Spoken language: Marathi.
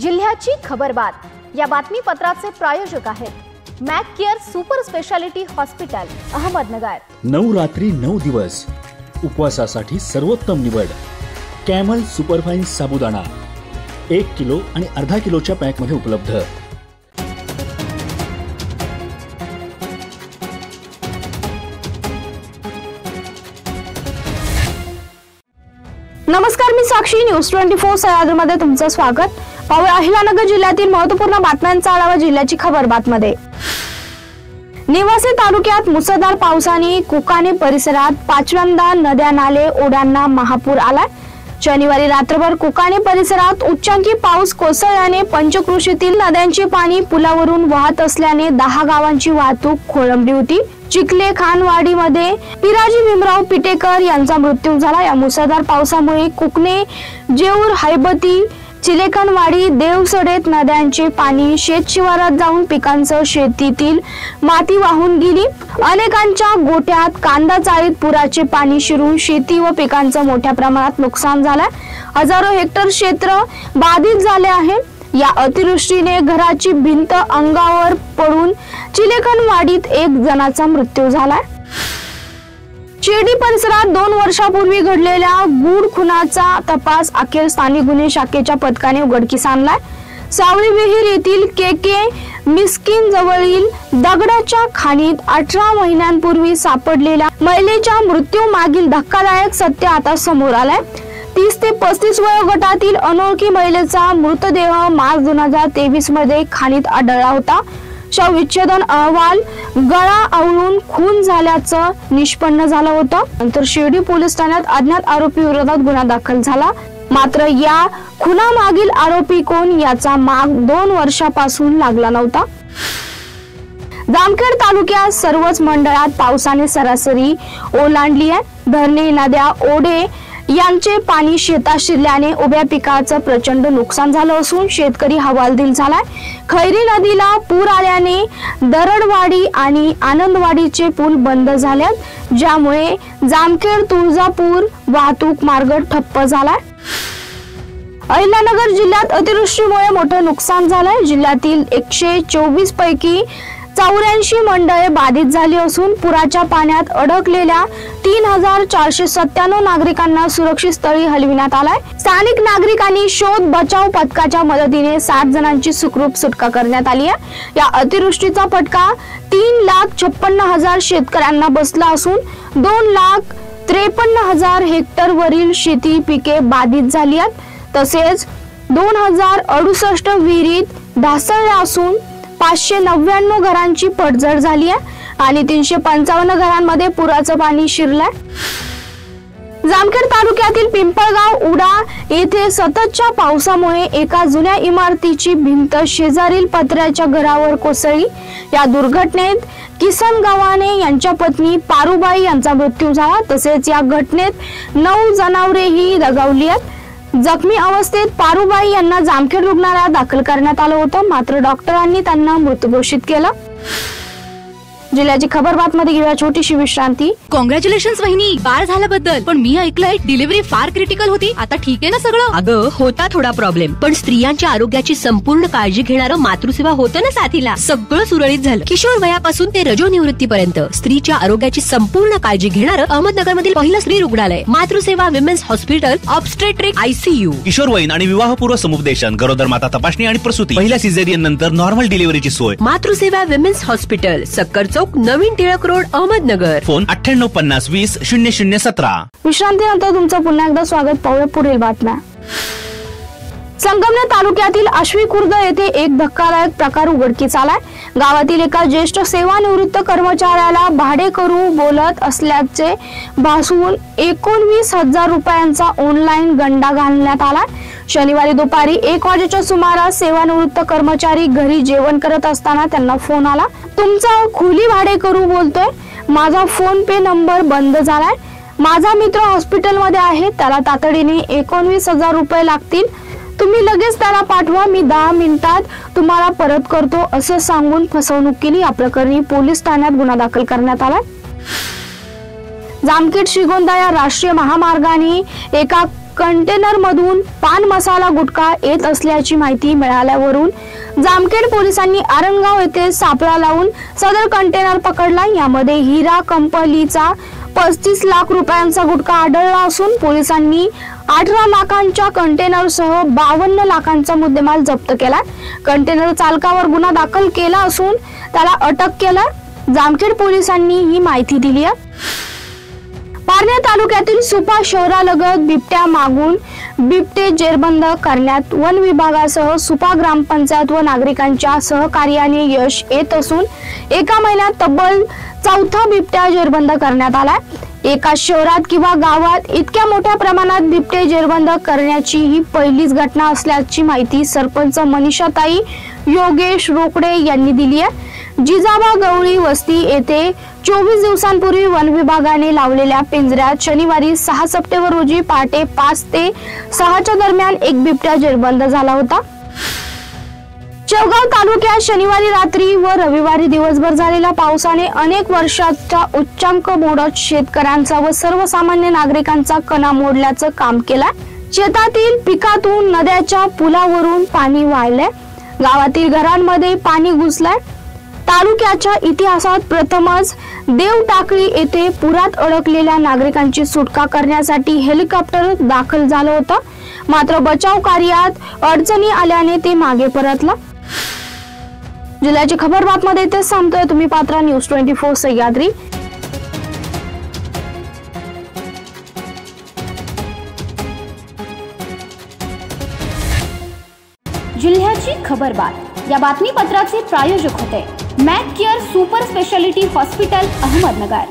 जिल्ह्याची खबरबात या बातमीपत्राचे प्रायोजक आहेत Mac care super speciality hospital Ahmednagar. 9 रात्री 9 दिवस उपवासासाठी सर्वोत्तम निवड कॅमल सुपरफाइन साबुदाणा 1 किलो आणि अर्धा किलोच्या पॅक मध्ये उपलब्ध। नमस्कार, मी साक्षी, न्यूज 24 सह्याद्रीमध्ये तुमचं स्वागत। पाहूया अहिल्यानगर जिल्ह्यातील महत्त्वपूर्ण बातम्यांचा आढावा जिल्ह्याची खबरबातमध्ये। निवासी तालुक्यात मुसळधार पावसाने कुकाणे परिसरात पाचव्यांदा नद्या नाले ओढ्यांना महापूर आलाय। शनिवारी रात्रभर कुकाणे परिसरात उच्चांकी पाऊस कोसळल्याने पंचक्रोशीतील नद्यांचे पाणी पुलावरून वाहत असल्याने 10 गावांची वाहतूक खोळंबली होती। चिखले खानवाडीमध्ये पिराजी भीमराव पिटेकर यांचा मृत्यू झाला। या मुसळधार पावसामुळे कुकणे, जेऊर, हैबती, चिलेखनवाडी, देवसडेत नद्यांचे पाणी शेत शिवारात जाऊन पिकांसह शेतीतील माती वाहून गेली। अनेकांच्या गोठ्यात कांदा चाळीत पुराचे पाणी शिरून शेती व पिकांचं मोठ्या प्रमाणात नुकसान झालंय। हजारो हेक्टर क्षेत्र बाधित झाले आहे। या अतिवृष्टीने घराची भिंत अंगावर पडून चिलेखनवाडीत 1 जणाचा मृत्यू झालाय। शिर्डी परिसरात 2 वर्षापूर्वी घडलेल्या गूढ खुनाचा तपास अखेर स्थानिक गुन्हे शाखेच्या पथकाने उघडकीस आणलाय। सावळी विहीर येथील के मिस्किन जवळील दगडाच्या खाणीत 18 महिन्यांपूर्वी सापडलेल्या महिलेच्या मृत्यू मागील धक्कादायक सत्य आता समोर आलंय। 30 ते 35 वयोगटातील अनोळखी महिलेचा मृतदेह मार्च 2023 मध्ये खाणीत आढळला होता। शवविच्छेदन अहवाल गळा आवळून खून झाल्याचं निष्पन्न झालं होतं। नंतर शिर्डी पोलीस ठाण्यात अज्ञात आरोपी विरोधात गुन्हा दाखल झाला। मात्र या खुनामागील आरोपी कोण याचा माग 2 वर्षापासून लागला नव्हता। जामखेड तालुक्यात सर्वच मंडळात पावसाने सरासरी ओलांडली आहे। धरणे, नद्या, ओढे यांचे पाणी शेतात शिरल्याने उभ्या पिकाचं प्रचंड नुकसान झालं असून शेतकरी हवालदिल झालाय। खैरी नदीला पूर आल्याने दरडवाडी आणि आनंदवाडीचे पूल बंद झालेत, ज्यामुळे जामखेड तुळजापूर वाहतूक मार्ग ठप्प झालाय। अहिल्यानगर जिल्ह्यात अतिवृष्टीमुळे मोठं नुकसान झालंय। जिल्ह्यातील 124 पैकी 84 मंडळे बाधित झाली असून पुराच्या पाण्यात अडकलेल्या 3497 नागरिकांना सुरक्षित स्थळी हलविण्यात आलाय। स्थानिक नागरिकांनी शोध बचाव पथकाच्या मदतीने 60 जणांची सुखरूप सुटका करण्यात आली आहे। या अतिवृष्टीचा फटका 3,56,000 शेतकऱ्यांना बसला असून 2,53,000 हेक्टर वरील शेती पिके बाधित झाली आहेत। तसेच 2068 विहिरीत ढासळल्या असून 599 घरांची पडझड झाली आहे आणि 355 घरांमध्ये पुराचं पाणी शिरलंय। जामखेड तालुक्यातील पिंपळगाव उडा येथे सततच्या पावसामुळे एका जुन्या इमारतीची भिंत शेजारील पत्र्याच्या घरावर कोसळली। या दुर्घटनेत किसन गव्हाणे यांच्या पत्नी पारुबाई यांचा मृत्यू झाला। तसेच या घटनेत 9 जनावरेही दगावली आहेत। जखमी अवस्थेत पारुबाई यांना जामखेड रुग्णालयात दाखल करण्यात आलं होतं, मात्र डॉक्टरांनी त्यांना मृत घोषित केलं। जिल्ह्याची खबरबातमध्ये घेऊया छोटीशी विश्रांती। कॉंग्रॅच्युलेशन्स वहिनी, बाळ झाल्याबद्दल। पण मी ऐकलंय डिलिव्हरी फार क्रिटिकल होती। आता ठीक आहे ना सगळं? अगं होता थोडा प्रॉब्लेम, पण स्त्रियांच्या आरोग्याची संपूर्ण काळजी घेणारं मातृसेवा होतं ना साथीला। सगळं सुरळीत झालं। किशोर वयापासून ते रजोनिवृत्तीपर्यंत स्त्रीच्या आरोग्याची संपूर्ण काळजी घेणारं अहमदनगर मधील पहिलं स्त्री रुग्णालय Matruseva women's hospital, obstetric ICU, किशोरवयीन आणि विवाहपूर्व समुपदेशन, गरोदर माता तपासणी आणि प्रसूती, पहिल्या सिझेरियन नंतर नॉर्मल डिलिव्हरीची सोय। मातृसेवा विमेन्स हॉस्पिटल, सक्कर चौक, नवीन टिळक रोड, अहमदनगर। फोन 9850200017। विश्रांतीनंतर तुमचं पुन्हा एकदा स्वागत। पाहूया पुढील बातम्या। संगमनेर तालुक्यातील आश्वी खुर्द येथे एक धक्कादायक प्रकार उघडकीस आलाय। गावातील एका ज्येष्ठ सेवानिवृत्त कर्मचाऱ्याला भाडेकरू बोलत असल्याचे भासवून 19,000 रुपयांचा ऑनलाईन गंडा घालण्यात आला। शनिवारी दुपारी 1 वाजेच्या सुमारास सेवानिवृत्त कर्मचारी घरी जेवण करत असताना त्यांना फोन आला। तुमचा खोली भाडेकरू बोलतोय, माझा फोन पे नंबर बंद झालाय, माझा मित्र हॉस्पिटलमध्ये आहे, त्याला तातडीने 19,000 रुपये लागतील, तुम्ही लगेच त्याला पाठवा, मी 10 मिनिटात तुम्हाला परत करतो असं सांगून फसवणूक केली। या प्रकरणी पोलीस ठाण्यात गुन्हा दाखल करण्यात आलाय। जामखेड श्रीगोंदा या राष्ट्रीय महामार्गाने एका कंटेनर मधून पान मसाला गुटखा येत असल्याची माहिती मिळाल्यावरून जामखेड पोलिसांनी आरंगाव येथे सापळा लावून सदर कंटेनर पकडला। यामध्ये हिरा कंपनीचा 35 लाख रुपयांचा गुटखा आढळला असून पोलिसांनी 18 लाखांच्या कंटेनरसह 52 लाखांचा मुद्देमाल जप्त केला। कंटेनर चालकावर गुन्हा दाखल केला असून त्याला अटक केला। जामखेड पोलिसांनी ही माहिती दिली आहे। पारनेर तालुक्यातील सुपा शहरालगत बिबट्या मागून बिबटे जेरबंद करण्यात वन विभागासह सुपा ग्रामपंचायत व नागरिकांच्या सहकार्याने यश येत असून एका महिन्यात तब्बल 4था बिबट्या जेरबंद करण्यात आला। एका शहरात किंवा गावात इतक्या मोठ्या प्रमाणात बिबटे जेरबंद करण्याची ही पहिलीच घटना असल्याची माहिती सरपंच मनीषाताई योगेश रोकडे यांनी दिली आहे। जिजाबा गवळी वस्ती येथे 24 दिवसांपूर्वी वन विभागाने लावलेल्या पिंजऱ्यात शनिवारी 6 सप्टेंबर रोजी पहाटे 5 ते 6च्या दरम्यान एक बिबट्या जेरबंद झाला होता। शेवगाव तालुक्यात शनिवारी रात्री व रविवारी दिवसभर झालेल्या पावसाने अनेक वर्षाचा उच्चांक मोडत शेतकऱ्यांचा व सर्वसामान्य नागरिकांचा कणा मोडल्याचं काम केलं। शेतातील पिकातून नद्याच्या पुलावरून पाणी वाहलंय, गावातील घरांमध्ये पाणी घुसलंय। तालुक्याच्या इतिहासात प्रथमच देवटाकळी येथे पुरात अडकलेल्या नागरिकांची सुटका करण्यासाठी हेलिकॉप्टर दाखल झालं होतं, मात्र बचाव कार्यात अडचणी आल्याने ते मागे परतलं। जिल्ह्याची खबर बातमध्ये इथेच सांगतोय। तुम्ही पाहता न्यूज 24 सह्याद्री। जिल्ह्याची खबर बात या बातमीपत्राचे प्रायोजक होते Mac care super speciality hospital Ahmednagar.